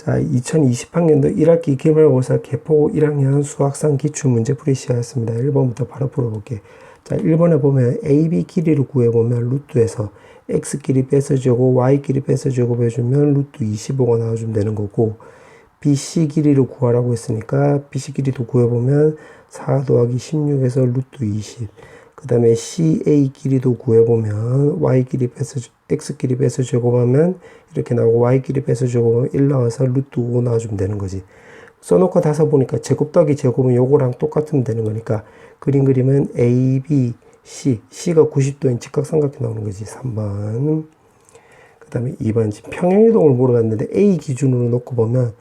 자, 2020학년도 1학기 기말고사 개포 1학년 수학상 기출문제 풀이 시작했습니다. 1번부터 바로 풀어볼게. 자, 1번에 보면 AB 길이를 구해보면 루트에서 X 길이 뺏어주고 Y 길이 뺏어주고 해주면 루트 25가 나와주면 되는 거고, BC 길이를 구하라고 했으니까 BC 길이도 구해보면 4 더하기 16에서 루트 20. 그 다음에 CA 길이도 구해보면 Y 길이 뺏어주, X 길이 뺏어주고하면 이렇게 나오고 Y 길이 뺏어주고하면 1 나와서 루트 5 나와주면 되는 거지. 써놓고 다 써보니까 제곱 더하기 제곱은 요거랑 똑같으면 되는 거니까 그림 그리면 A, B, C. C가 90도인 직각삼각형 나오는 거지. 3번. 그 다음에 2번. 지금 평행이동을 물어봤는데 A 기준으로 놓고 보면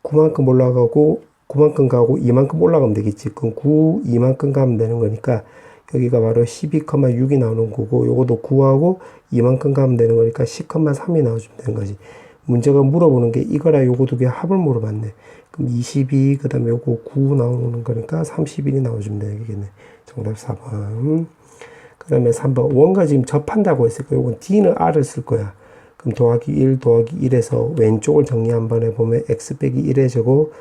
9만큼 올라가고 9만큼 가고 2만큼 올라가면 되겠지. 그럼 9, 2만큼 가면 되는 거니까 여기가 바로 12,6이 나오는 거고, 요것도 9하고 2만큼 가면 되는 거니까 10,3이 나와주면 되는 거지. 문제가 물어보는 게 이거랑 요거 두 개 합을 물어봤네. 그럼 22, 그 다음에 요거 9 나오는 거니까 31이 나와주면 되겠네. 정답 4번. 그 다음에 3번. 원과 지금 접한다고 했으니까 요건 D는 R을 쓸 거야. 그럼 더하기 1, 더하기 1에서 왼쪽을 정리 한번 해보면 X 빼기 1의 제곱,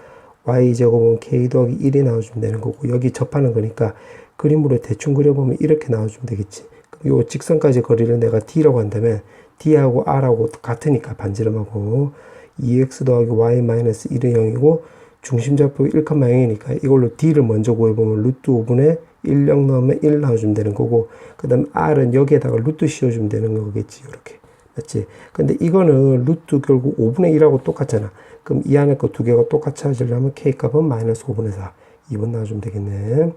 Y 제곱은 K 더하기 1이 나와주면 되는 거고, 여기 접하는 거니까 그림으로 대충 그려보면 이렇게 나와주면 되겠지. 그럼 요 직선까지 거리를 내가 D라고 한다면 D하고 R하고 같으니까 반지름하고 2X 더하기 Y 마이너스 1은 0이고 중심좌표 1,0이니까 이걸로 D를 먼저 구해보면 루트 5분의 1, 0 넣으면 1 나와주면 되는 거고, 그 다음 R은 여기에다가 루트 씌워주면 되는 거겠지. 이렇게. 맞지? 근데 이거는 루트 결국 5분의 1하고 똑같잖아. 그럼 이 안에 거 두 개가 똑같이 하려면 K값은 마이너스 5분의 4. 2번 나와주면 되겠네.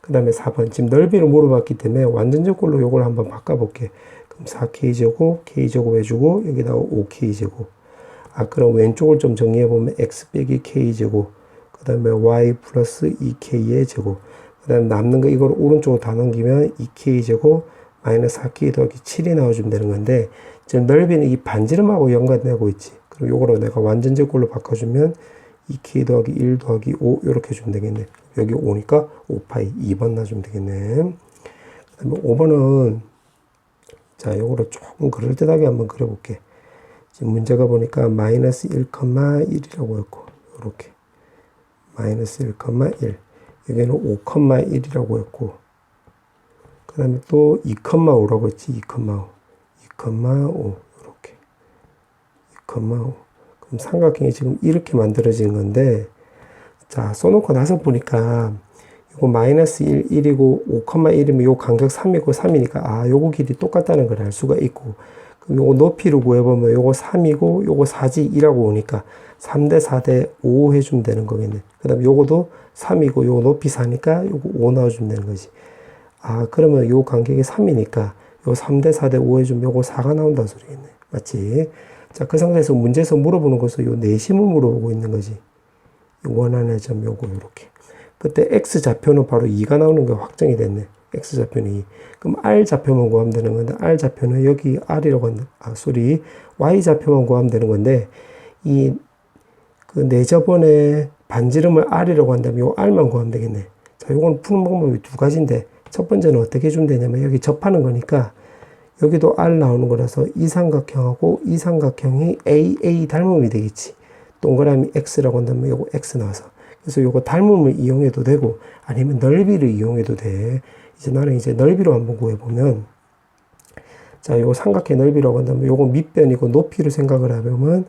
그 다음에 4번. 지금 넓이를 물어봤기 때문에 완전적 걸로 요걸 한번 바꿔볼게. 그럼 4K제곱, K제곱 해주고, 여기다가 5K제곱. 아, 그럼 왼쪽을 좀 정리해보면 X 빼기 K제곱. 그 다음에 Y 플러스 2K의 제곱. 그 다음에 남는 거 이걸 오른쪽으로 다 넘기면 2K제곱 마이너스 4K 더하기 7이 나와주면 되는 건데, 지금 넓이는 이 반지름하고 연관되고 있지. 그럼 요거로 내가 완전적 걸로 바꿔주면 2K 더하기 1 더하기 5 이렇게 해주면 되겠네. 여기 5니까 5파이 2번 놔주면 되겠네. 그 다음에 5번은 자, 요거를 조금 그럴듯하게 한번 그려볼게. 지금 문제가 보니까 마이너스 1,1이라고 했고, 요렇게 마이너스 1,1. 여기는 5,1이라고 했고, 그 다음에 또 2,5라고 했지. 2,5 요렇게 2,5. 그럼 삼각형이 지금 이렇게 만들어지는 건데, 자, 써놓고 나서 보니까 이거 마이너스 1, 1이고 5,1이면 요 간격 3이고 3이니까 아, 요거 길이 똑같다는 걸 알 수가 있고, 그럼 요거 높이를 구해보면 요거 3이고 요거 4지 2라고 오니까 3대 4대 5 해주면 되는 거겠네. 그 다음에 요거도 3이고 요거 높이 4니까 요거 5 나와주면 되는 거지. 아, 그러면 요 간격이 3이니까 요 3대 4대 5 해주면 요거 4가 나온다는 소리겠네. 맞지? 자, 그 상태에서 문제에서 물어보는 것은 요 내심을 물어보고 있는 거지. 원하는 점 요거 요렇게. 그때 X 좌표는 바로 2가 나오는 게 확정이 됐네. X 좌표는 2. 그럼 R 좌표만 구하면 되는 건데, R 좌표는 여기 R이라고 한다. 아, 소리. Y 좌표만 구하면 되는 건데, 내 저번에 반지름을 R이라고 한다면 요 R만 구하면 되겠네. 자, 요건 푸는 방법이 두 가지인데, 첫 번째는 어떻게 해주면 되냐면, 여기 접하는 거니까, 여기도 R 나오는 거라서 이 삼각형하고 이 삼각형이 AA 닮음이 되겠지. 동그라미 X라고 한다면 요거 X 나와서. 그래서 요거 닮음을 이용해도 되고, 아니면 넓이를 이용해도 돼. 이제 나는 이제 넓이로 한번 구해보면, 자, 요거 삼각형 넓이라고 한다면 요거 밑변이고 높이를 생각을 하면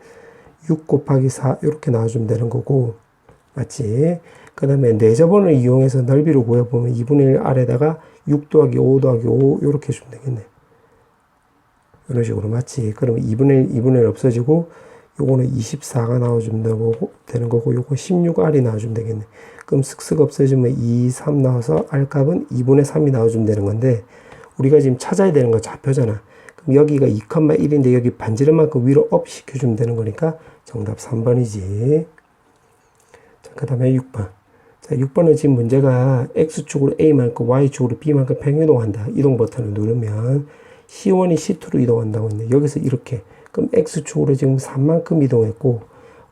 6 곱하기 4 이렇게 나와주면 되는 거고, 맞지? 그 다음에 내저번을 이용해서 넓이를 구해보면 2분의 1 아래다가 6 더하기 5 더하기 5 이렇게 해주면 되겠네. 이런 식으로. 맞지? 그러면 2분의 1 없어지고, 요거는 24가 나와주면 되는 거고, 요거 16R이 나와주면 되겠네. 그럼 슥슥 없어지면 2, 3 나와서 R값은 2분의 3이 나와주면 되는 건데, 우리가 지금 찾아야 되는 건 좌표잖아. 그럼 여기가 2,1인데 여기 반지름만큼 위로 업 시켜주면 되는 거니까 정답 3번이지. 자, 그 다음에 6번. 자, 6번은 지금 문제가 X축으로 A만큼, Y축으로 B만큼 평행이동한다. 이동 버튼을 누르면 C1이 C2로 이동한다고 했는데, 여기서 이렇게. 그럼 X축으로 지금 3만큼 이동했고,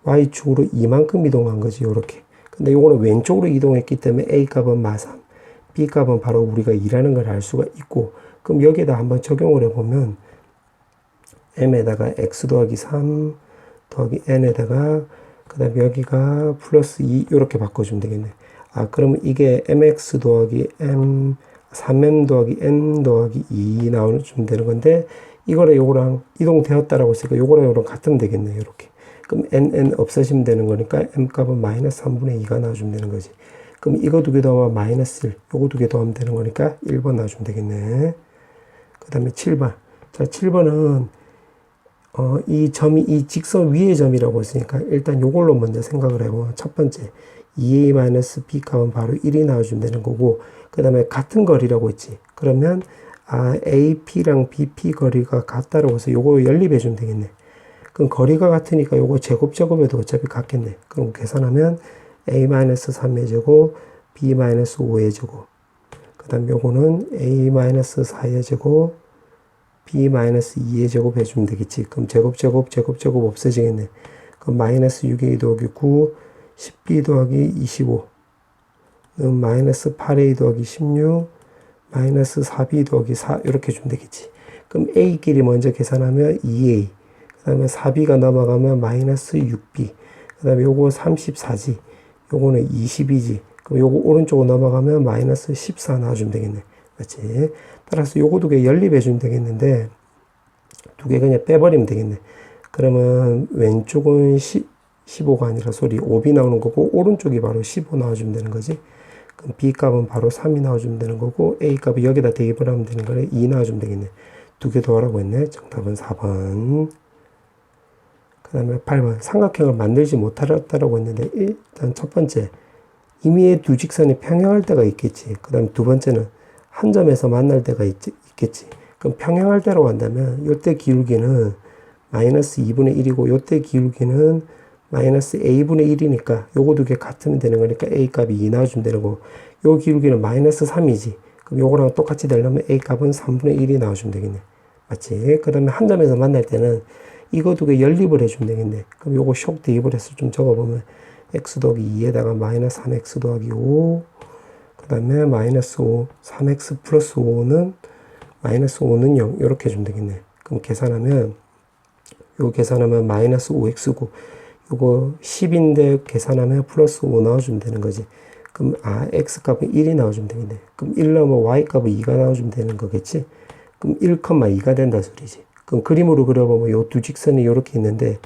Y축으로 2만큼 이동한 거지, 요렇게. 근데 요거는 왼쪽으로 이동했기 때문에 A값은 마3, B값은 바로 우리가 2라는 걸 알 수가 있고, 그럼 여기에다 한번 적용을 해보면, M에다가 X 더하기 3 더하기 N에다가 그 다음에 여기가 플러스 2 이렇게 바꿔주면 되겠네. 아, 그러면 이게 mx 더하기 m 3m 더하기 n 더하기 2 나와주면 되는 건데, 이거랑 요거랑 이동되었다라고 했으니까 요거랑 요거랑 같으면 되겠네. 이렇게. 그럼 n 없애시면 되는 거니까 m 값은 마이너스 3분의 2가 나와주면 되는 거지. 그럼 이거 두 개 더하면 마이너스 1, 요거 두 개 더하면 되는 거니까 1번 나와주면 되겠네. 그 다음에 7번. 자, 7번은 이 점이 이 직선 위의 점이라고 했으니까 일단 요걸로 먼저 생각을 해보. 첫 번째 2a-b 값은 바로 1이 나와주면 되는 거고, 그 다음에 같은 거리라고 했지. 그러면 AP랑 BP 거리가 같다라고 해서 요거 연립해 주면 되겠네. 그럼 거리가 같으니까 요거 제곱해도 어차피 같겠네. 그럼 계산하면 a-3의 제곱, b-5의 제곱, 그 다음 요거는 a-4의 제곱, b-2의 제곱 해주면 되겠지. 그럼 제곱 없어지겠네. 그럼 마이너스 6a 더하기 9, 10b 더하기 25, 마이너스 8a 더하기 16, 마이너스 4b 더하기 4 이렇게 주면 되겠지. 그럼 a끼리 먼저 계산하면 2a, 그 다음에 4b가 넘어가면 마이너스 6b, 그 다음에 요거 34지, 요거는 20이지. 그럼 요거 오른쪽으로 넘어가면 마이너스 14 나와주면 되겠네. 맞지? 따라서 요거 두 개 연립해 주면 되겠는데, 두 개 그냥 빼버리면 되겠네. 그러면 왼쪽은 15가 아니라 소리 5b 나오는 거고, 오른쪽이 바로 15 나와주면 되는 거지. 그럼 b 값은 바로 3이 나와주면 되는 거고, a 값은 여기다 대입을 하면 되는 거래. 2 나와주면 되겠네. 두 개 더하라고 했네. 정답은 4번. 그 다음에 8번. 삼각형을 만들지 못하였다라고 했는데, 일단 첫 번째, 임의의 두 직선이 평행할 때가 있겠지. 그 다음에 두 번째는 한 점에서 만날 때가 있겠지. 그럼 평행할 때로 간다면 요때 기울기는 마이너스 2분의 1이고 요때 기울기는 마이너스 a분의 1이니까 요거 두 개 같으면 되는 거니까 a 값이 2 나와주면 되는 거고, 요 기울기는 마이너스 3이지. 그럼 요거랑 똑같이 되려면 a 값은 3분의 1이 나와주면 되겠네. 맞지? 그 다음에 한 점에서 만날 때는 이거 두 개 연립을 해주면 되겠네. 그럼 요거 쇽 대입을 해서 좀 적어보면 x 더하기 2에다가 마이너스 3x 더하기 5, 그 다음에 마이너스 5, 3x 플러스 5는 마이너스 5는 0 이렇게 해주면 되겠네. 그럼 계산하면 마이너스 5x고 요거 10인데 계산하면 플러스 5 나와주면 되는 거지. 그럼 x값은 1이 나와주면 되겠네. 그럼 1 나오면 y값은 2가 나와주면 되는 거겠지. 그럼 1,2가 된다 소리지. 그럼 그림으로 그려보면 요 두 직선이 요렇게 있는데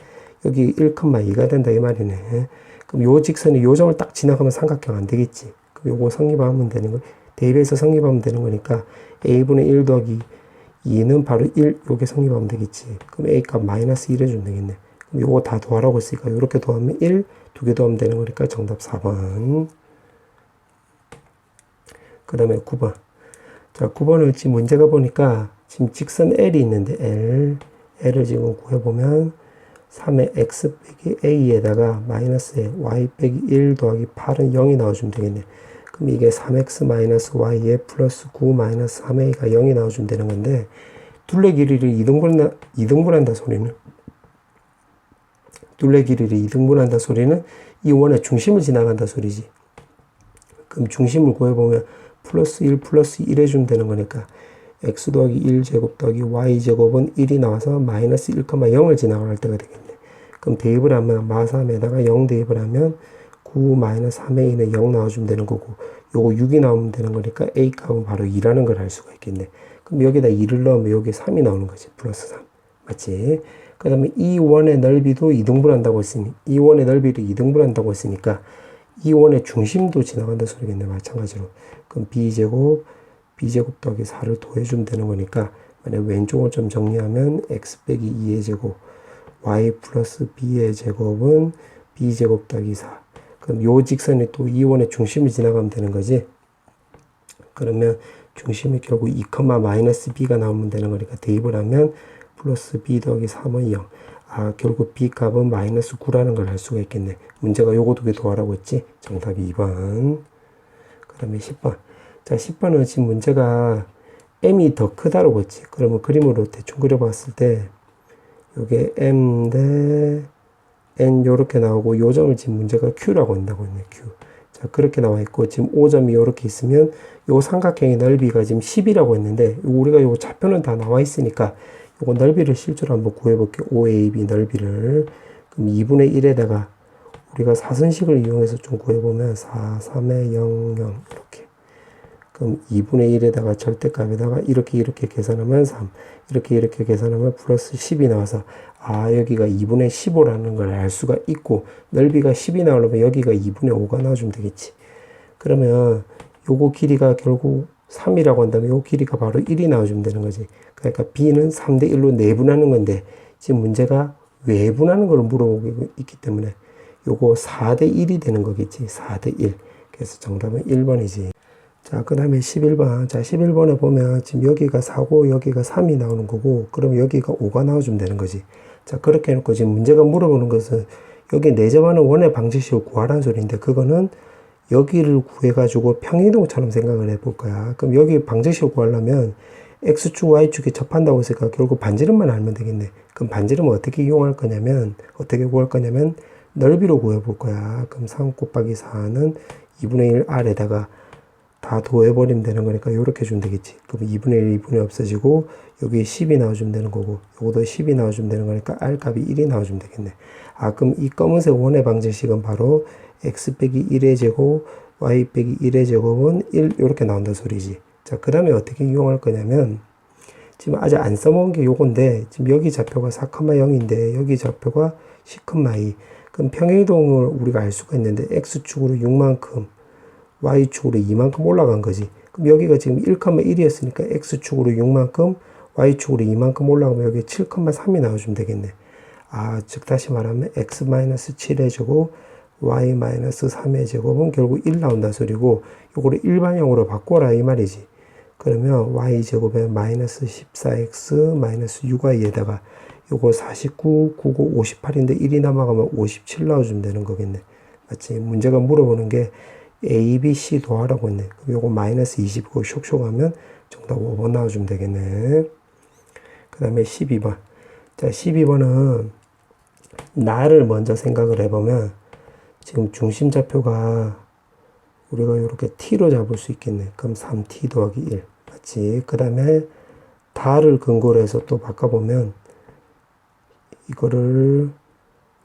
여기 1,2가 된다 이 말이네. 그럼 요 직선이 요 점을 딱 지나가면 삼각형 안 되겠지. 그럼 요거 성립하면 되는 거, 대입해서 성립하면 되는 거니까 a분의 1 더하기 2는 바로 1, 요게 성립하면 되겠지. 그럼 a 값 마이너스 1 해주면 되겠네. 그럼 요거 다 더하라고 했으니까 요렇게 더하면 1, 두 개 더하면 되는 거니까 정답 4번. 그 다음에 9번. 자, 9번을 지금 문제가 보니까 지금 직선 L이 있는데 L을 지금 구해보면 3의 x 빼기 a에다가 마이너스에 y 빼기 1 더하기 8은 0이 나와주면 되겠네. 그럼 이게 3x 마이너스 y에 플러스 9 마이너스 3a가 0이 나와주면 되는 건데, 둘레 길이를 2등분한다 소리는 이 원의 중심을 지나간다 소리지. 그럼 중심을 구해보면 플러스 1 해주면 되는 거니까 x 더하기 1제곱 더하기 y제곱은 1이 나와서 마이너스 1,0을 지나갈 때가 되겠네. 그럼 대입을 하면 마3에다가 0 대입을 하면 9 마이너스 3a는 0 나와주면 되는 거고, 요거 6이 나오면 되는 거니까 a 값은 바로 2라는 걸 알 수가 있겠네. 그럼 여기다 2를 넣으면 여기 3이 나오는 거지. 플러스 3. 맞지? 그 다음에 이 원의 넓이도 2등분한다고 했으니, 이 원의 넓이를 2등분한다고 했으니까 이 원의 중심도 지나간다 소리겠네. 마찬가지로. 그럼 b제곱 더하기 4를 더해주면 되는 거니까, 만약 왼쪽을 좀 정리하면 x 빼기 2의 제곱 y 플러스 b의 제곱은 b제곱 더하기 4. 그럼 요 직선이 또 이 원의 중심을 지나가면 되는 거지. 그러면 중심이 결국 2, 마이너스 b가 나오면 되는 거니까 대입을 하면 플러스 b 더하기 3은 0. 결국 b 값은 마이너스 9라는 걸 알 수가 있겠네. 문제가 요거 두 개 더하라고 했지. 정답이 2번. 그 다음에 10번. 자, 10번은 지금 문제가 m이 더 크다라고 했지. 그러면 그림으로 대충 그려봤을 때 요게 m 대 n 요렇게 나오고, 요 점을 지금 문제가 q라고 한다고 했네. q. 자, 그렇게 나와 있고, 지금 5점이 요렇게 있으면 요 삼각형의 넓이가 지금 10이라고 했는데, 우리가 요 좌표는 다 나와 있으니까 요거 넓이를 실제로 한번 구해볼게요. OAB 넓이를. 그럼 2분의 1에다가 우리가 사선식을 이용해서 좀 구해보면 4, 3에 0, 0 이렇게. 그럼 2분의 1에다가 절대값에다가 이렇게 계산하면 3, 이렇게 계산하면 플러스 10이 나와서 아 여기가 2분의 15라는 걸 알 수가 있고, 넓이가 10이 나오려면 여기가 2분의 5가 나와주면 되겠지. 그러면 요거 길이가 결국 3이라고 한다면 요 길이가 바로 1이 나와주면 되는 거지. 그러니까 b는 3대 1로 내분하는 건데, 지금 문제가 외분하는 걸 물어보고 있기 때문에 요거 4대 1이 되는 거겠지. 4대 1. 그래서 정답은 1번이지. 자, 그 다음에 11번. 자, 11번에 보면 지금 여기가 4고 여기가 3이 나오는 거고, 그럼 여기가 5가 나와주면 되는 거지. 자, 그렇게 해놓고 지금 문제가 물어보는 것은 여기 내접하는 원의 방정식을 구하라는 소리인데, 그거는 여기를 구해가지고 평행이동처럼 생각을 해볼 거야. 그럼 여기 방정식을 구하려면 X축, Y축이 접한다고 했으니까 결국 반지름만 알면 되겠네. 그럼 반지름은 어떻게 이용할 거냐면, 어떻게 구할 거냐면 넓이로 구해볼 거야. 그럼 3 곱하기 4는 2분의 1 R에다가 다 더해버리면 되는 거니까 요렇게 주면 되겠지. 그럼 2분의 1, 2분의 없어지고 여기 10이 나와주면 되는 거고, 요것도 10이 나와주면 되는 거니까 R 값이 1이 나와주면 되겠네. 아, 그럼 이 검은색 원의 방정식은 바로 x 빼기 1의 제곱, y 빼기 1의 제곱은 1 이렇게 나온다 소리지. 자, 그 다음에 어떻게 이용할 거냐면, 지금 아직 안 써먹은 게 요건데, 지금 여기 좌표가 4,0인데 여기 좌표가 10,2. 그럼 평행이동을 우리가 알 수가 있는데 x축으로 6만큼, y축으로 2만큼 올라간 거지. 그럼 여기가 지금 1,1이었으니까 x축으로 6만큼, y축으로 2만큼 올라가면 여기 7,3이 나와주면 되겠네. 아, 즉 다시 말하면 x-7의 제곱, y-3의 제곱은 결국 1 나온다 소리고, 요거를 일반형으로 바꿔라 이 말이지. 그러면 y제곱에 마이너스 14x 마이너스 6y에다가 요거 49, 99, 58인데 1이 남아가면 57 나와주면 되는 거겠네. 맞지? 문제가 물어보는 게 A, B, C 더하라고 했네. 그럼 요거 마이너스 20이고 쇽쇽 하면 정답 5번 나와주면 되겠네. 그 다음에 12번. 자, 12번은 나를 먼저 생각을 해보면 지금 중심 좌표가 우리가 이렇게 t로 잡을 수 있겠네. 그럼 3t 더하기 1. 맞지? 그 다음에 다를 근거로 해서 또 바꿔보면 이거를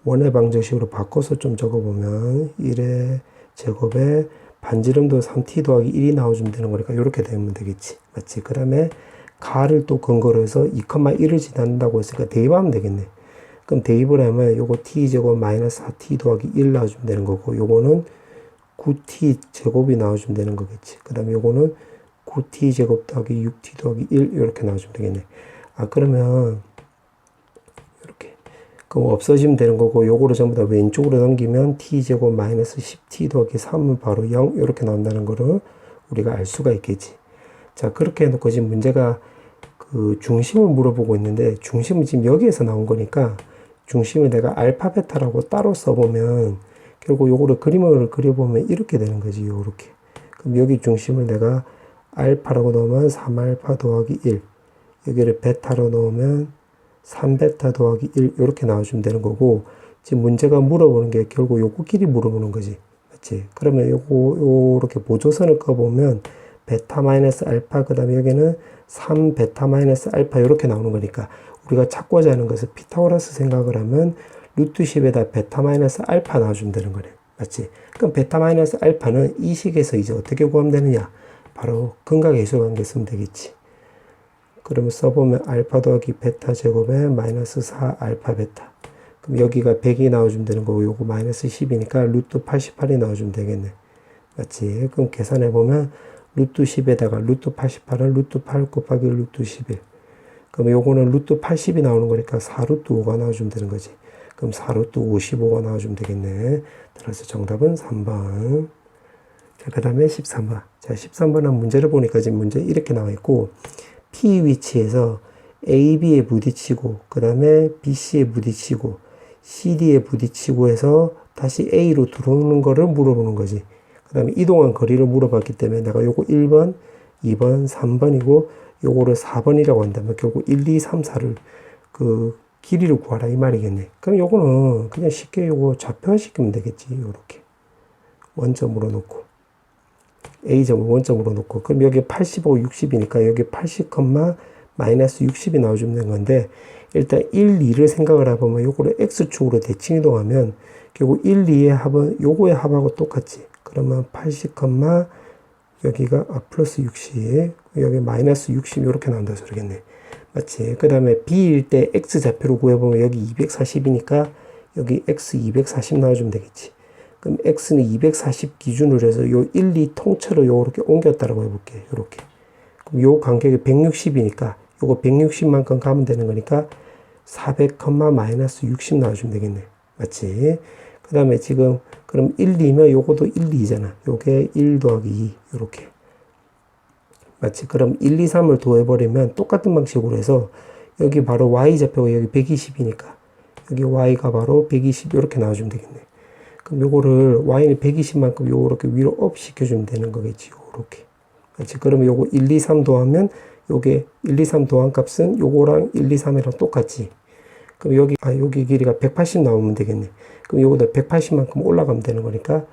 원의 방정식으로 바꿔서 좀 적어보면 1의 제곱에 반지름도 3t 더하기 1이 나와주면 되는 거니까 이렇게 되면 되겠지. 맞지? 그 다음에 가를 또 근거로 해서 2,1을 지난다고 했으니까 대입하면 되겠네. 그럼 대입을 하면 요거 t제곱 마이너스 4t 더하기 1 나와주면 되는 거고, 요거는 9t 제곱이 나와주면 되는 거겠지. 그 다음에 요거는 9t 제곱 더하기 6t 더하기 1 이렇게 나와주면 되겠네. 아, 그러면 이렇게 그럼 없어지면 되는 거고, 요거를 전부 다 왼쪽으로 넘기면 t 제곱 마이너스 10t 더하기 3은 바로 0 이렇게 나온다는 거를 우리가 알 수가 있겠지. 자, 그렇게 해놓고 지금 문제가 그 중심을 물어보고 있는데, 중심은 지금 여기에서 나온 거니까 중심을 내가 알파 베타라고 따로 써보면 결국 요거를 그림을 그려보면 이렇게 되는 거지. 요렇게. 그럼 여기 중심을 내가 알파라고 넣으면 3알파 더하기 1, 여기를 베타로 넣으면 3베타 더하기 1 이렇게 나와주면 되는 거고, 지금 문제가 물어보는 게 결국 요거 길이 물어보는 거지. 맞지? 그러면 요렇게 보조선을 꺼보면 베타 마이너스 알파, 그 다음에 여기는 3베타 마이너스 알파 이렇게 나오는 거니까 우리가 찾고자 하는 것은 피타고라스 생각을 하면 루트 10에다 베타 마이너스 알파 나와주면 되는 거네. 맞지? 그럼 베타 마이너스 알파는 이 식에서 이제 어떻게 구하면 되느냐? 바로 근각의 이수관계 쓰면 되겠지. 그러면 써보면 알파 더하기 베타 제곱에 마이너스 4 알파 베타. 그럼 여기가 100이 나와주면 되는 거고, 요거 마이너스 10이니까 루트 88이 나와주면 되겠네. 맞지? 그럼 계산해보면 루트 10에다가 루트 88은 루트 8 곱하기 루트 11. 그럼 요거는 루트 80이 나오는 거니까 4루트 5가 나와주면 되는 거지. 그럼 4루트 55가 나와주면 되겠네. 따라서 정답은 3번. 자, 그 다음에 13번. 자, 13번은 문제를 보니까 지금 문제 이렇게 나와 있고, P 위치에서 AB에 부딪히고, 그 다음에 BC에 부딪히고, CD에 부딪히고 해서 다시 A로 들어오는 거를 물어보는 거지. 그 다음에 이동한 거리를 물어봤기 때문에 내가 요거 1번, 2번, 3번이고, 요거를 4번이라고 한다면 결국 1, 2, 3, 4를 그 길이를 구하라 이 말이겠네. 그럼 요거는 그냥 쉽게 요거 좌표화 시키면 되겠지. 요렇게. 원점으로 놓고. A점을 원점으로 놓고. 그럼 여기 85, 60이니까 여기 80, 마이너스 60이 나와주면 되는 건데, 일단 1, 2를 생각을 해보면 요거를 x축으로 대칭 이동하면 결국 1, 2의 합은 요거의 합하고 똑같지. 그러면 80, 여기가 플러스 60, 여기 마이너스 60 이렇게 나온다 소리겠네. 맞지? 그 다음에 b일 때 x좌표로 구해보면 여기 240이니까 여기 x 240 나와주면 되겠지. 그럼 x는 240 기준으로 해서 요 1, 2 통째로 요렇게 옮겼다라고 해볼게. 요렇게. 그럼 요 간격이 160이니까 요거 160만큼 가면 되는 거니까 400, 마이너스 60 나와주면 되겠네. 맞지? 그 다음에 지금 그럼 1, 2면 요거도 1, 2잖아. 요게 1 더하기 2 요렇게. 맞지? 그럼 1, 2, 3을 더해버리면 똑같은 방식으로 해서 여기 바로 y좌표가 여기 120이니까 여기 y가 바로 120 이렇게 나와주면 되겠네. 그럼 요거를 y는 120만큼 요렇게 위로 업 시켜주면 되는 거겠지. 요렇게. 맞지? 그러면 요거 1, 2, 3 더하면 요게 1, 2, 3 더한 값은 요거랑 1, 2, 3이랑 똑같지. 그럼 여기 길이가 180 나오면 되겠네. 그럼 요거다 180만큼 올라가면 되는 거니까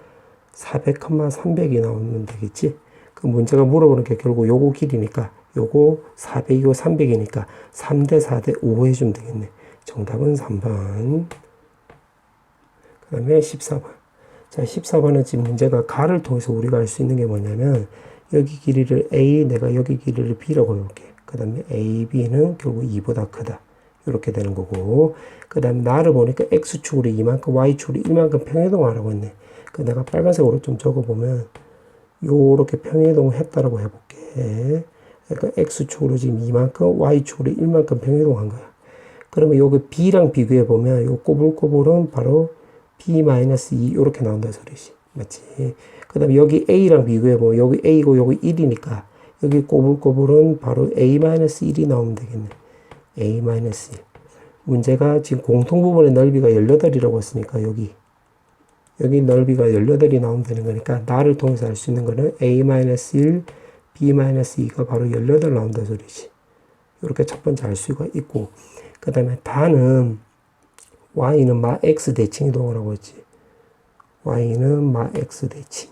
400, 300이 나오면 되겠지. 그 문제가 물어보는 게 결국 요거 길이니까 요거 400이고 300이니까 3대 4대 5 해주면 되겠네. 정답은 3번. 그 다음에 14번. 자, 14번은 지금 문제가 가를 통해서 우리가 알 수 있는 게 뭐냐면 여기 길이를 A, 내가 여기 길이를 B라고 해볼게. 그 다음에 A, B는 결국 2보다 크다. 이렇게 되는 거고, 그 다음에 나를 보니까 X축으로 2만큼, Y축으로 1만큼 평행이동하라고 했네. 그 내가 빨간색으로 좀 적어보면 요렇게 평행이동을 했다라고 해볼게. 그러니까 X축으로 지금 2만큼, Y축으로 1만큼 평행이동한 거야. 그러면 여기 B랑 비교해보면 요 꼬불꼬불은 바로 B-2 요렇게 나온다 소리지. 맞지? 그 다음에 여기 A랑 비교해보면 여기 A고 여기 1이니까 여기 꼬불꼬불은 바로 A-1이 나오면 되겠네. A-1. 문제가 지금 공통부분의 넓이가 18이라고 했으니까 여기 넓이가 18이 나오면 되는 거니까 나를 통해서 알 수 있는 거는 A-1, B-2가 바로 18 나온다 소리지. 이렇게 첫 번째 알 수가 있고, 그 다음에 다는 Y는 마 X 대칭 이동하라고 했지. Y는 마 X 대칭.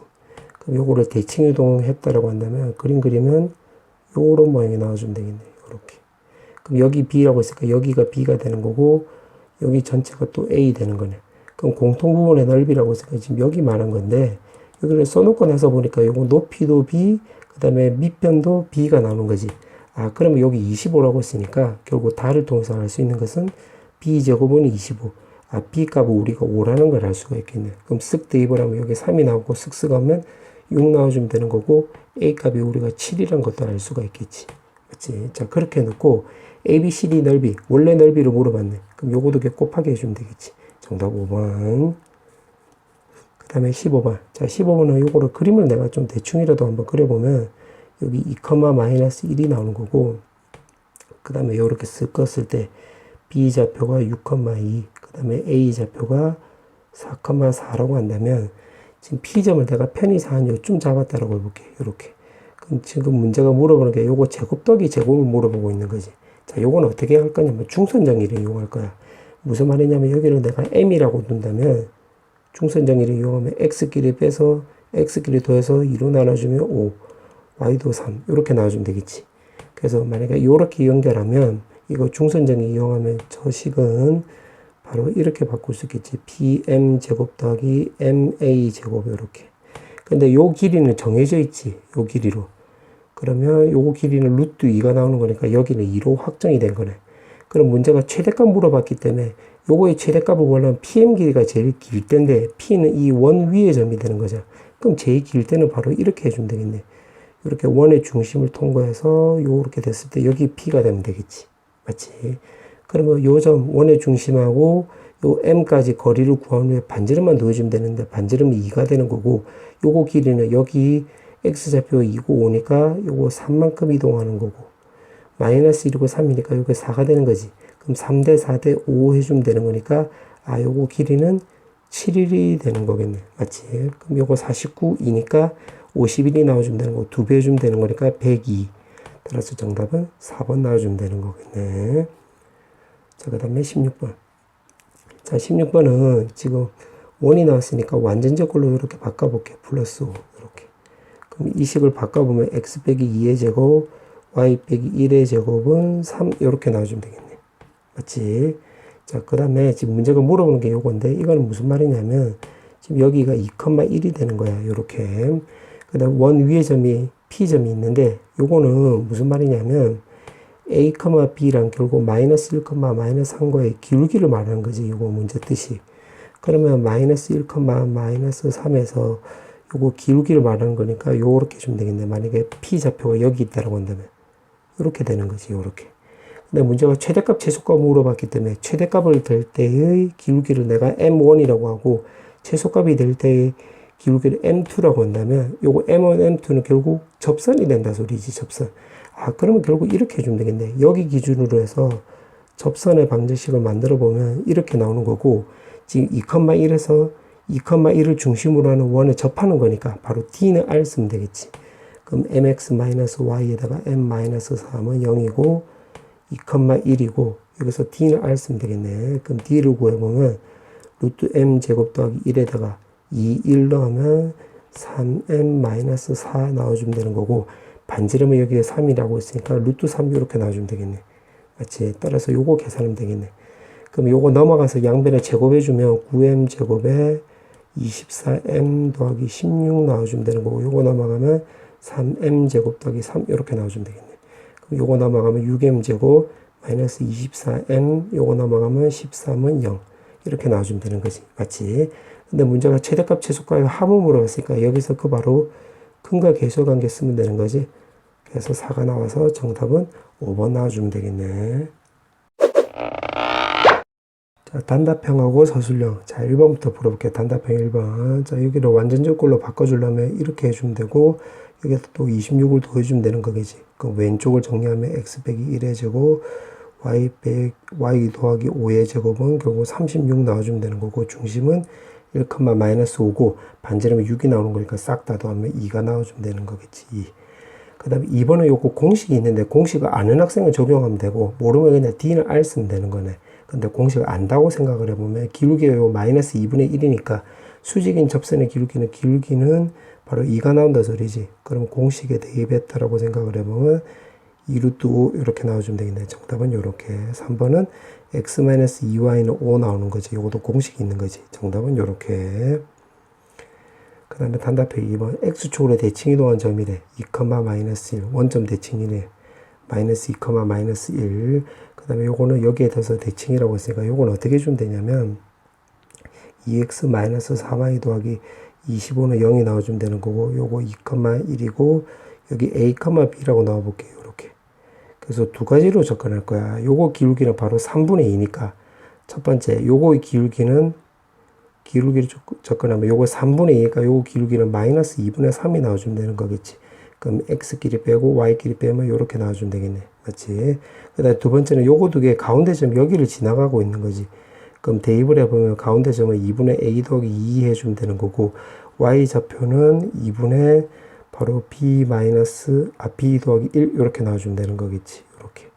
그럼 요거를 대칭 이동했다라고 한다면 그림 그리면 요런 모양이 나와주면 되겠네. 요렇게. 그럼 여기 B라고 했으니까 여기가 B가 되는 거고 여기 전체가 또 A 되는 거네. 그럼 공통부분의 넓이라고 했으니까 지금 여기 말한 건데 여기를 써놓고 나서 보니까 요거 높이도 B, 그 다음에 밑변도 B가 나오는 거지. 그러면 여기 25라고 했으니까 결국 다를 통해서 알 수 있는 것은 B제곱은 25. B 값을 우리가 5라는 걸 알 수가 있겠네. 그럼 쓱 대입을 하면 여기 3이 나오고 쓱쓱 하면 6 나와주면 되는 거고 A 값이 우리가 7이라는 것도 알 수가 있겠지. 맞지? 자, 그렇게 해놓고 ABCD 넓이, 원래 넓이를 물어봤네. 그럼 요거도 곱하기 해주면 되겠지. 정답 5번. 그 다음에 15번. 자, 15번은 요거를 그림을 내가 좀 대충이라도 한번 그려보면 여기 2, 마이너스 1이 나오는 거고 그 다음에 요렇게 쓱 껐을 때 B좌표가 6,2, 그 다음에 A좌표가 4,4라고 한다면 지금 P점을 내가 편의상 한 요쯤 잡았다라고 해볼게. 요렇게. 그럼 지금 문제가 물어보는 게 요거 제곱 더하기 제곱을 물어보고 있는 거지. 자, 요거는 어떻게 할 거냐면 중선정의를 이용할 거야. 무슨 말이냐면 여기를 내가 M이라고 둔다면 중선정의를 이용하면 X끼리 빼서 X끼리 더해서 2로 나눠주면 5, Y도 3 이렇게 나와주면 되겠지. 그래서 만약에 이렇게 연결하면 이거 중선정의 이용하면 저 식은 바로 이렇게 바꿀 수 있겠지. PM 제곱 더하기 MA 제곱 이렇게. 근데 요 길이는 정해져 있지. 요 길이로. 그러면 요 길이는 루트 2가 나오는 거니까 여기는 2로 확정이 된 거네. 그럼 문제가 최대값 물어봤기 때문에 요거의 최대값을 구하려면 PM 길이가 제일 길 때인데 P는 이 원 위의 점이 되는 거죠. 그럼 제일 길 때는 바로 이렇게 해주면 되겠네. 이렇게 원의 중심을 통과해서 요렇게 됐을 때 여기 P가 되면 되겠지. 맞지? 그러면 요 점 원의 중심하고 요 M까지 거리를 구한 후에 반지름만 넣어주면 되는데 반지름이 2가 되는 거고 요거 길이는 여기 X좌표 2고 5니까 요거 3만큼 이동하는 거고 마이너스 1이고 3이니까 요게 4가 되는 거지. 그럼 3대 4대 5 해주면 되는 거니까 요거 길이는 7일이 되는 거겠네. 맞지? 그럼 요거 49이니까 51이 나와주면 되는 거, 2배 해주면 되는 거니까 102. 따라서 정답은 4번 나와주면 되는 거겠네. 자, 그 다음에 16번. 자, 16번은 지금 원이 나왔으니까 완전적 걸로 이렇게 바꿔볼게. 플러스 5. 이렇게. 그럼 이 식을 바꿔보면 x 빼기 2의 제곱, y 빼기 1의 제곱은 3 이렇게 나와주면 되겠네. 맞지? 자, 그 다음에 지금 문제가 물어보는 게 요건데 이거는 무슨 말이냐면 지금 여기가 2,1이 되는 거야. 요렇게. 그 다음 원 위의 점이 P점이 있는데 요거는 무슨 말이냐면 A, B랑 결국 마이너스 1, 마이너스 3과의 기울기를 말하는 거지. 요거 문제 뜻이. 그러면 마이너스 1, 마이너스 3에서 요거 기울기를 말하는 거니까 요렇게 주면 되겠네. 만약에 P 좌표가 여기 있다라고 한다면. 요렇게 되는 거지. 요렇게. 근데 문제가 최대값, 최소값 물어봤기 때문에 최대값을 될 때의 기울기를 내가 M1이라고 하고 최소값이 될 때의 기울기를 M2라고 한다면 요거 M1, M2는 결국 접선이 된다 소리지. 접선. 아, 그러면 결국 이렇게 해주면 되겠네. 여기 기준으로 해서 접선의 방정식을 만들어 보면 이렇게 나오는 거고 지금 2,1에서 2,1을 중심으로 하는 원에 접하는 거니까 바로 D는 R 쓰면 되겠지. 그럼 mx-y에다가 m-3은 0이고 2,1이고 여기서 D는 R 쓰면 되겠네. 그럼 D를 구해보면 루트 m 제곱 더하기 1에다가 2, 1 넣으면 3m-4 나와주면 되는 거고 반지름은 여기에 3이라고 했으니까 루트 3 이렇게 나와주면 되겠네. 맞지? 따라서 요거 계산하면 되겠네. 그럼 요거 넘어가서 양변에 제곱해주면 9m 제곱에 24m 더하기 16 나와주면 되는 거고 요거 넘어가면 3m 제곱 더하기 3 이렇게 나와주면 되겠네. 그럼 요거 넘어가면 6m 제곱 마이너스 24m 요거 넘어가면 13은 0 이렇게 나와주면 되는 거지. 맞지? 근데 문제가 최대값 최소값의 합을 물어봤으니까 여기서 그 바로 근과 계수의 관계 쓰면 되는 거지. 그래서 4가 나와서 정답은 5번 나와주면 되겠네. 자, 단답형하고 서술형. 자, 1번부터 풀어볼게요. 단답형 1번. 자, 여기를 완전적골로 바꿔주려면 이렇게 해주면 되고, 여기다 또 26을 더해주면 되는 거겠지. 그럼 왼쪽을 정리하면 x 빼기 1의 제곱, y 더하기 5의 제곱은 결국 36 나와주면 되는 거고, 중심은 1, 마이너스 5고, 반지름은 6이 나오는 거니까 싹 다 더하면 2가 나와주면 되는 거겠지. 그 다음에 2번은 요거 공식이 있는데, 공식을 아는 학생은 적용하면 되고, 모르면 그냥 D는 R 쓰면 되는 거네. 근데 공식을 안다고 생각을 해보면 기울기가 요 마이너스 2분의 1이니까 수직인 접선의 기울기는 바로 2가 나온다 소리지. 그럼 공식에 대입했다라고 생각을 해보면 2루트 5 이렇게 나와주면 되겠네. 정답은 요렇게. 3번은 x-2y는 5 나오는 거지. 요것도 공식이 있는 거지. 정답은 요렇게. 그 다음에 단답형 2번 x축으로 대칭 이동한 점이래. 2, 마이너스 1 원점 대칭이네. 마이너스 2, 마이너스 1. 그 다음에 요거는 여기에 대해서 대칭이라고 했으니까 요건 어떻게 주면 되냐면 2x 마이너스 4y 더하기 25는 0이 나와주면 되는 거고 요거 2, 1이고 여기 a, b라고 나와볼게요. 이렇게. 그래서 두 가지로 접근할 거야. 요거 기울기는 바로 3분의 2니까 첫 번째 요거의 기울기를 접근하면 요거 3분의 2니까 요거 기울기는 마이너스 2분의 3이 나와주면 되는 거겠지. 그럼 x끼리 빼고 y끼리 빼면 요렇게 나와주면 되겠네. 맞지? 그 다음에 두 번째는 요거 두 개 가운데 점 여기를 지나가고 있는 거지. 그럼 대입을 해보면 가운데 점은 2분의 a 더하기 2 해주면 되는 거고 y 좌표는 2분의 바로 b 더하기 1 이렇게 나와주면 되는 거겠지. 이렇게.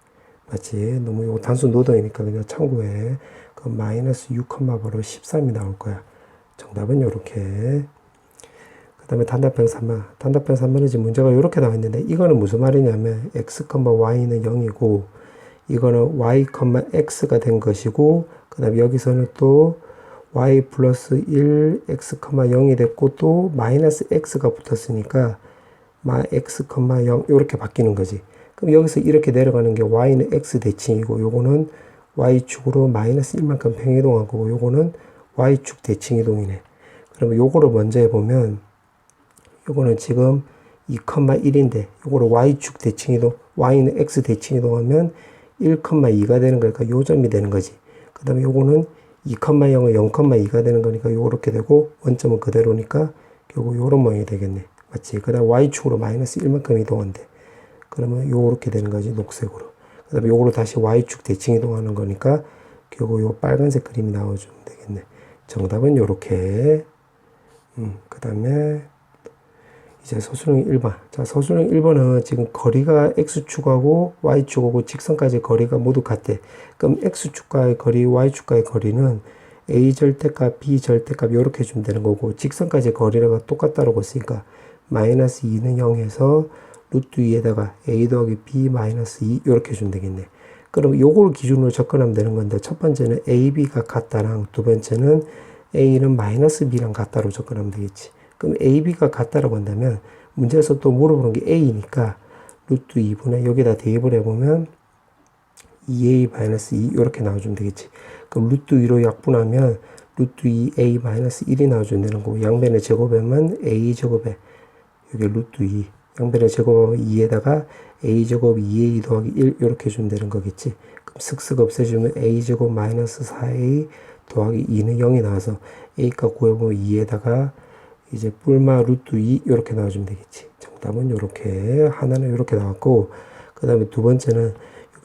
맞지? 너무 요거 단순 노동이니까 그냥 참고해. 그럼 마이너스 6, 바로 13이 나올 거야. 정답은 요렇게. 그 다음에 단답형 3번. 단답형 3번은 지금 문제가 이렇게 나와 있는데, 이거는 무슨 말이냐면, x, y는 0이고, 이거는 y, x가 된 것이고, 그 다음에 여기서는 또 y 플러스 1, x, 0이 됐고, 또 마이너스 x가 붙었으니까, x, 0, 이렇게 바뀌는 거지. 그럼 여기서 이렇게 내려가는 게 y는 x 대칭이고, 요거는 y축으로 마이너스 1만큼 평이동한 거고, 요거는 y축 대칭이동이네. 그러면 요거를 먼저 해보면, 요거는 지금 2,1인데 요거를 y축 대칭이동, y는 x 대칭이동하면 1,2가 되는 거니까 요 점이 되는 거지. 그 다음에 요거는 2,0은 0,2가 되는 거니까 요렇게 되고 원점은 그대로니까 결국 요런 모양이 되겠네. 맞지? 그 다음 y축으로 마이너스 1만큼 이동한대. 그러면 요렇게 되는 거지. 녹색으로. 그 다음에 요거로 다시 y축 대칭 이동하는 거니까 결국 요 빨간색 그림이 나와주면 되겠네. 정답은 요렇게. 그 다음에 이제 서술형 1번. 자, 서술형 1번은 지금 거리가 x축하고 y축하고 직선까지 거리가 모두 같대. 그럼 x축과의 거리, y축과의 거리는 a 절대값, b 절대값 이렇게 주면 되는 거고 직선까지 거리가 똑같다고 했으니까 마이너스 2는 0에서 루트 2에다가 a 더하기 b 마이너스 2 이렇게 해주면 되겠네. 그럼 요걸 기준으로 접근하면 되는 건데 첫 번째는 a, b가 같다랑 두 번째는 a는 마이너스 b랑 같다로 접근하면 되겠지. 그럼 a, b가 같다라고 한다면 문제에서 또 물어보는 게 a니까 루트 2분의 여기다 대입을 해보면 2a 마이너스 2 이렇게 나와주면 되겠지. 그럼 루트 2로 약분하면 루트 2a 마이너스 1이 나와주면 되는 거고 양변의 제곱하면 a 제곱에 여기 루트 2 양변의 제곱하면 2에다가 a 제곱 2a 더하기 1 이렇게 해주면 되는 거겠지. 그럼 슥슥 없애주면 a 제곱 마이너스 4a 더하기 2는 0이 나와서 a 값 구해보면 2에다가 이제 뿔마 루트 2 이렇게 나와주면 되겠지. 정답은 이렇게 하나는 이렇게 나왔고 그 다음에 두 번째는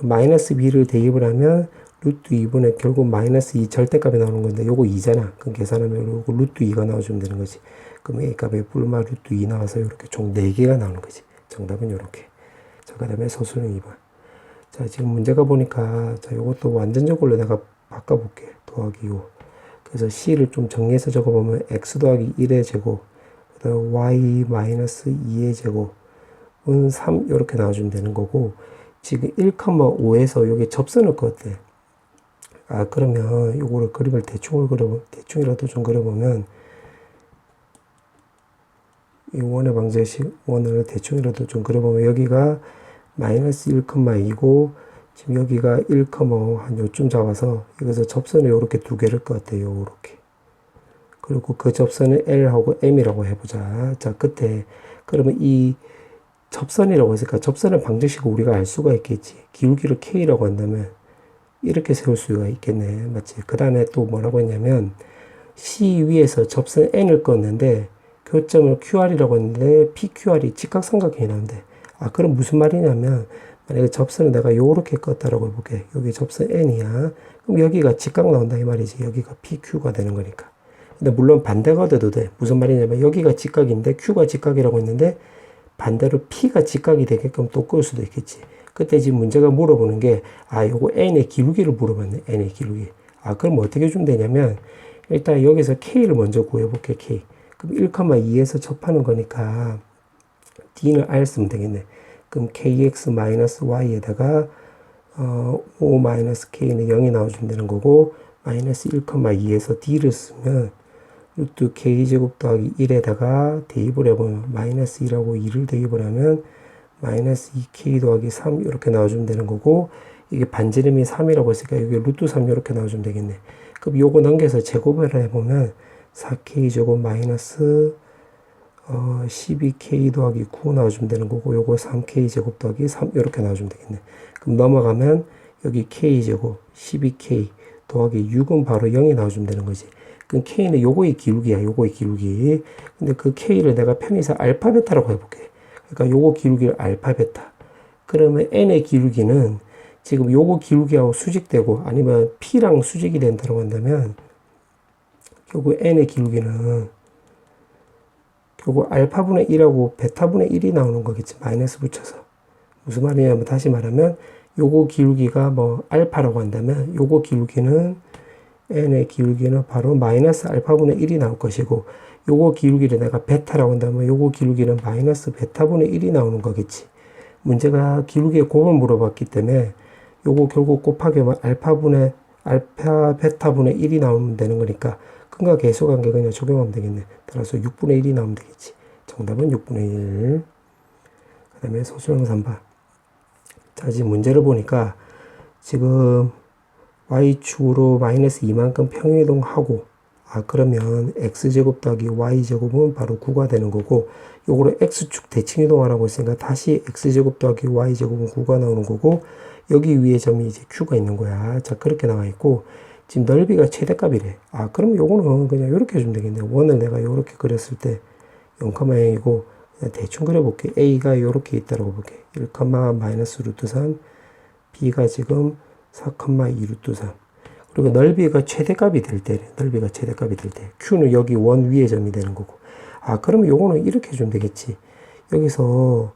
마이너스 b를 대입을 하면 루트 2분의 결국 마이너스 2 절대값이 나오는 건데 요거 2잖아. 그럼 계산하면 요거 루트 2가 나와주면 되는 거지. 그럼 a 값에 뿔마 루트 2 나와서 이렇게 총 4개가 나오는 거지. 정답은 요렇게. 자, 그 다음에 소수령 2번. 자, 지금 문제가 보니까 자, 요것도 완전적으로 내가 바꿔볼게. 더하기 5. 그래서 c를 좀 정리해서 적어보면 x 더하기 1의 제곱, 그 다음 y 마이너스 2의 제곱은 3 이렇게 나와주면 되는 거고 지금 1,5에서 여기 접선을 그었대. 아, 그러면 요거를 그림을 대충이라도 좀 그려보면 이 원의 방정식 원을 대충이라도 좀 그려보면 여기가 마이너스 1,2고 지금 여기가 1,5 한 요쯤 잡아서 여기서 접선을 요렇게 두 개를 그었대요. 요렇게. 그리고 그 접선을 L하고 M이라고 해보자. 자, 끝에 그러면 이 접선이라고 했으니까 접선의 방정식을 우리가 알 수가 있겠지. 기울기를 K라고 한다면 이렇게 세울 수가 있겠네. 맞지? 그 다음에 또 뭐라고 했냐면 C 위에서 접선 N을 껐는데 교점을 QR이라고 했는데 PQR이 직각삼각형이 나오는데 아, 그럼 무슨 말이냐면 만약에 접선을 내가 요렇게 껐다라고 해볼게. 여기 접선 N이야. 그럼 여기가 직각 나온다 이 말이지. 여기가 PQ가 되는 거니까. 근데 물론 반대가 돼도 돼. 무슨 말이냐면 여기가 직각인데 Q가 직각이라고 했는데 반대로 P가 직각이 되게끔 또 끌 수도 있겠지. 그때 지금 문제가 물어보는 게, 아, 요거 N의 기울기를 물어봤네. N의 기울기. 아, 그럼 어떻게 주면 되냐면, 일단 여기서 K를 먼저 구해볼게, K. 그럼 1,2에서 접하는 거니까, D는 R 쓰면 되겠네. 그럼 KX-Y에다가, 5-K는 0이 나와주면 되는 거고, 마이너스 1,2에서 D를 쓰면, 루트 K제곱 더하기 1에다가 대입을 해보면, 마이너스 1하고 2를 대입을 하면, 마이너스 2k 더하기 3 이렇게 나와주면 되는 거고 이게 반지름이 3이라고 했으니까 여기 루트 3 이렇게 나와주면 되겠네. 그럼 요거 넘겨서 제곱을 해보면 4k 제곱 마이너스 12k 더하기 9 나와주면 되는 거고 요거 3k 제곱 더하기 3 이렇게 나와주면 되겠네. 그럼 넘어가면 여기 k 제곱 12k 더하기 6은 바로 0이 나와주면 되는 거지. 그럼 k는 요거의 기울기야. 요거의 기울기. 근데 그 k를 내가 편의상 알파 베타라고 해볼게. 그러니까 요거 기울기를 알파 베타. 그러면 n의 기울기는 지금 요거 기울기하고 수직되고 아니면 p랑 수직이 된다고 한다면 결국 n의 기울기는 결국 알파분의 1하고 베타분의 1이 나오는 거겠지. 마이너스 붙여서. 무슨 말이냐면 다시 말하면 요거 기울기가 뭐 알파라고 한다면 요거 기울기는 n의 기울기는 바로 마이너스 알파분의 1이 나올 것이고 요거 기울기를 내가 베타라고 한다면 요거 기울기는 마이너스 베타분의 1이 나오는 거겠지. 문제가 기울기의 곱을 물어봤기 때문에 요거 결국 곱하기 알파 베타분의 1이 나오면 되는 거니까 근과 계수 관계 그냥 적용하면 되겠네. 따라서 6분의 1이 나오면 되겠지. 정답은 6분의 1. 그 다음에 소수령 3번. 자, 지금 문제를 보니까 지금 y축으로 마이너스 2만큼 평행이동하고 아, 그러면 x제곱 더하기 y제곱은 바로 9가 되는 거고 요거를 x축 대칭 이동하라고 했으니까 다시 x제곱 더하기 y제곱은 9가 나오는 거고 여기 위에 점이 이제 q가 있는 거야. 자, 그렇게 나와 있고 지금 넓이가 최대값이래. 아, 그럼 요거는 그냥 요렇게 해주면 되겠네. 원을 내가 요렇게 그렸을 때 0,0이고 그냥 대충 그려볼게. a가 요렇게 있다라고 볼게. 1, 마이너스 루트 3 b가 지금 4,2 루트 3 그리고 넓이가 최대값이 될 때, 넓이가 최대값이 될 때, Q는 여기 원 위의 점이 되는 거고. 아, 그러면 요거는 이렇게 해주면 되겠지. 여기서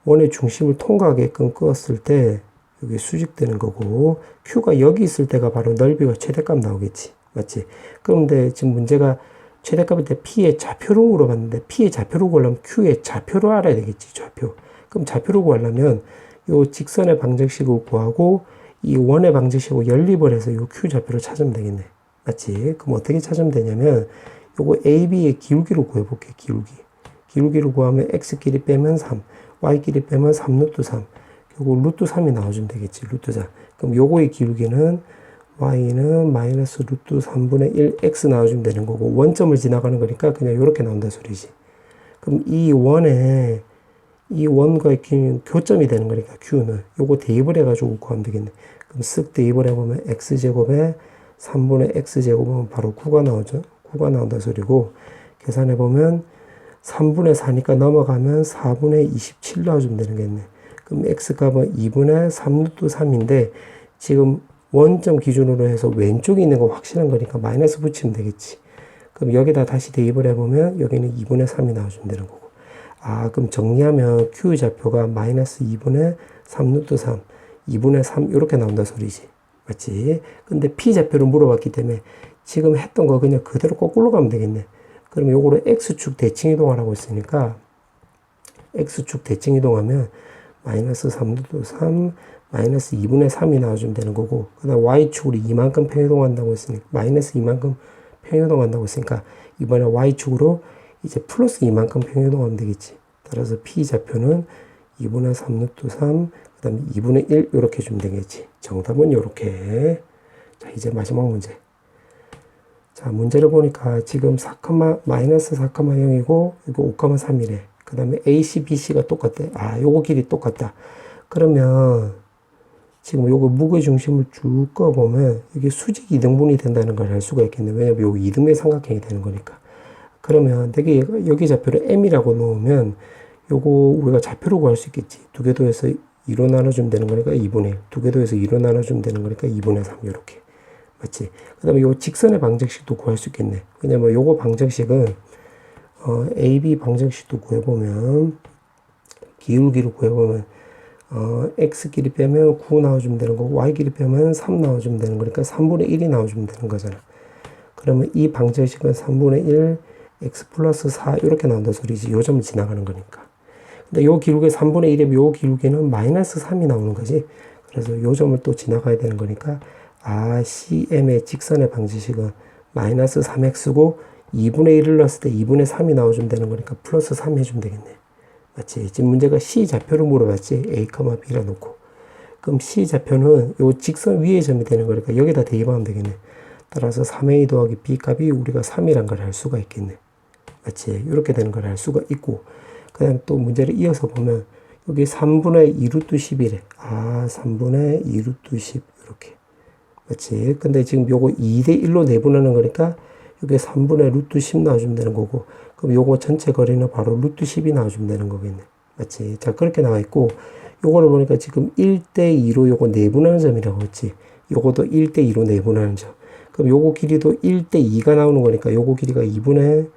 원의 중심을 통과하게끔 끄었을 때, 여기 수직되는 거고, Q가 여기 있을 때가 바로 넓이가 최대값 나오겠지. 맞지? 그런데 지금 문제가 최대값일 때 P의 좌표로 물어봤는데, P의 좌표로 구하려면 Q의 좌표로 알아야 되겠지, 좌표. 그럼 좌표를 구하려면 요 직선의 방정식을 구하고 이 원의 방정식으로 연립을 해서 요 q 좌표를 찾으면 되겠네. 맞지? 그럼 어떻게 찾으면 되냐면 요거 AB의 기울기를 구해볼게. 기울기를 구하면 x끼리 빼면 3, y끼리 빼면 3루트 3. 결국 루트 3이 나와주면 되겠지. 루트 3. 그럼 요거의 기울기는 y는 마이너스 루트 3분의 1 x 나와주면 되는 거고, 원점을 지나가는 거니까 그냥 요렇게 나온다 소리지. 그럼 이 원과의 교점이 되는 거니까 q는 요거 대입을 해가지고 구하면 되겠네. 그럼 쓱 대입을 해보면 x제곱에 3분의 x제곱은 바로 9가 나오죠. 9가 나온다 소리고, 계산해보면 3분의 4니까 넘어가면 4분의 27 나와주면 되는 거겠네. 그럼 x값은 2분의 3루트 3인데 지금 원점 기준으로 해서 왼쪽에 있는 거 확실한 거니까 마이너스 붙이면 되겠지. 그럼 여기다 다시 대입을 해보면 여기는 2분의 3이 나와주면 되는 거고. 아, 그럼 정리하면 q 좌표가 마이너스 2분의 3루트 3, 2분의 3 이렇게 나온다 소리지. 맞지? 근데 p 좌표를 물어봤기 때문에 지금 했던 거 그냥 그대로 거꾸로 가면 되겠네. 그럼 요거를 x축 대칭 이동하라고 했으니까 x축 대칭 이동하면 마이너스 3루트 3, 마이너스 2분의 3이 나와주면 되는 거고, 그 다음 y축으로 이만큼 평이동한다고 했으니까 마이너스 이만큼 평이동한다고 했으니까 이번에 y축으로 이제 플러스 이만큼 평이동하면 되겠지. 따라서 p 좌표는 2분의 3루트 3, 그 다음에 2분의 1 이렇게 주면 되겠지. 정답은 이렇게. 자, 이제 마지막 문제. 자, 문제를 보니까 지금 4, 마이너스 4,0이고 이거 5,3이래. 그 다음에 AC, BC가 똑같대. 아, 요거 길이 똑같다. 그러면 지금 요거 무게 중심을 쭉 꺼보면 이게 수직 이등분이 된다는 걸 알 수가 있겠네. 왜냐면 요거 이등변 삼각형이 되는 거니까. 그러면 되게 여기 좌표를 m이라고 놓으면 요거 우리가 좌표를 구할 수 있겠지. 두 개 더해서 2로 나눠주면 되는 거니까 2분의 1. 두 개 더해서 2로 나눠주면 되는 거니까 2분의 3 이렇게. 맞지? 그 다음에 요 직선의 방정식도 구할 수 있겠네. 왜냐면 요거 방정식은 AB 방정식도 구해보면 기울기를 구해보면 x끼리 빼면 9 나와주면 되는 거고 y끼리 빼면 3 나와주면 되는 거니까 3분의 1이 나와주면 되는 거잖아. 그러면 이 방정식은 3분의 1 x 플러스 4 이렇게 나온다 소리지. 요 점을 지나가는 거니까. 근데 요 기울기 3분의 1에 요 기울기는 마이너스 3이 나오는 거지. 그래서 요 점을 또 지나가야 되는 거니까 아, CM의 직선의 방정식은 마이너스 3x고 2분의 1을 넣었을 때 2분의 3이 나와주면 되는 거니까 플러스 3 해주면 되겠네. 맞지? 지금 문제가 C 좌표를 물어봤지. A, B라 놓고. 그럼 C 좌표는 요 직선 위의 점이 되는 거니까 여기다 대입하면 되겠네. 따라서 3A 더하기 B 값이 우리가 3이란 걸 알 수가 있겠네. 맞지? 이렇게 되는 걸 알 수가 있고. 그 다음 또 문제를 이어서 보면 여기 3분의 2루트 10이래. 아, 3분의 2루트 10 이렇게. 맞지? 근데 지금 요거 2대 1로 내분하는 거니까 여기 3분의 루트 10 나와주면 되는 거고, 그럼 요거 전체 거리는 바로 루트 10이 나와주면 되는 거겠네. 맞지? 자, 그렇게 나와 있고, 요거를 보니까 지금 1대 2로 요거 내분하는 점이라고 했지. 요것도 1대 2로 내분하는 점. 그럼 요거 길이도 1대 2가 나오는 거니까 요거 길이가 2분의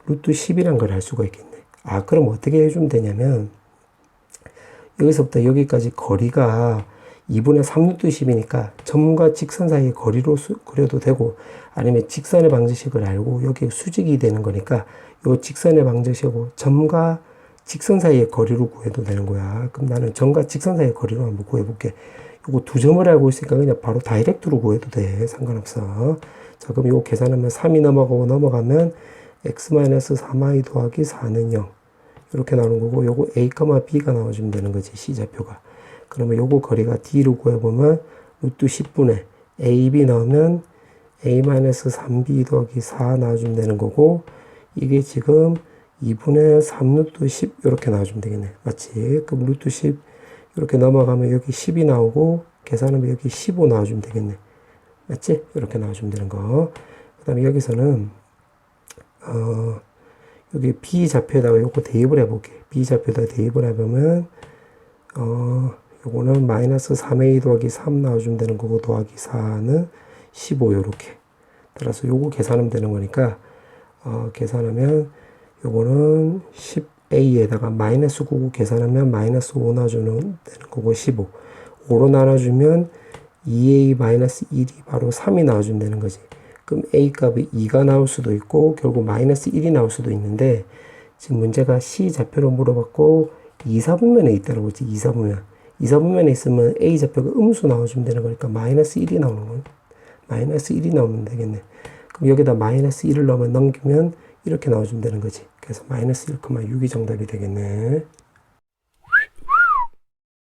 루트 10이란 걸 알 수가 있겠네. 아, 그럼 어떻게 해주면 되냐면, 여기서부터 여기까지 거리가 2분의 3루트 10이니까 점과 직선 사이의 거리로 그려도 되고, 아니면 직선의 방정식을 알고 여기 수직이 되는 거니까 요 직선의 방정식하고 점과 직선 사이의 거리로 구해도 되는 거야. 그럼 나는 점과 직선 사이의 거리로 한번 구해볼게. 요거 두 점을 알고 있으니까 그냥 바로 다이렉트로 구해도 돼. 상관없어. 자, 그럼 요거 계산하면 3이 넘어가면 x-3i 더하기 4는 0 이렇게 나오는 거고, 요거 a, b가 나와주면 되는 거지. C 좌표가. 그러면 요거 거리가 D로 구해보면 루트 10분의 AB 나오면 A-3B 더하기 4 나와주면 되는 거고, 이게 지금 2분의 3루트 10 이렇게 나와주면 되겠네. 맞지? 그럼 루트 10 이렇게 넘어가면 여기 10이 나오고, 계산하면 여기 15 나와주면 되겠네. 맞지? 이렇게 나와주면 되는 거. 그 다음에 여기서는 여기 B 좌표에다가 요거 대입을 해볼게. B 좌표에다가 대입을 해보면 요거는 마이너스 3a 더하기 3 나와주면 되는 거고, 더하기 4는 15 요렇게. 따라서 요거 계산하면 되는 거니까 계산하면 요거는 10a에다가 마이너스 9 계산하면 마이너스 5 나와주면 되는 거고, 15 5로 나눠주면 2a 마이너스 1이 바로 3이 나와주면 되는 거지. 그럼 a 값이 2가 나올 수도 있고 결국 마이너스 1이 나올 수도 있는데, 지금 문제가 C 좌표로 물어봤고 2사분면에 있다라고 했지. 2사분면. 2사분면에 있으면 A 좌표가 음수 나와주면 되는 거니까 마이너스 1이 나오는 거예요. 마이너스 1이 나오면 되겠네. 그럼 여기다 마이너스 1을 넣으면 넘기면 이렇게 나와주면 되는 거지. 그래서 마이너스 1,6이 정답이 되겠네.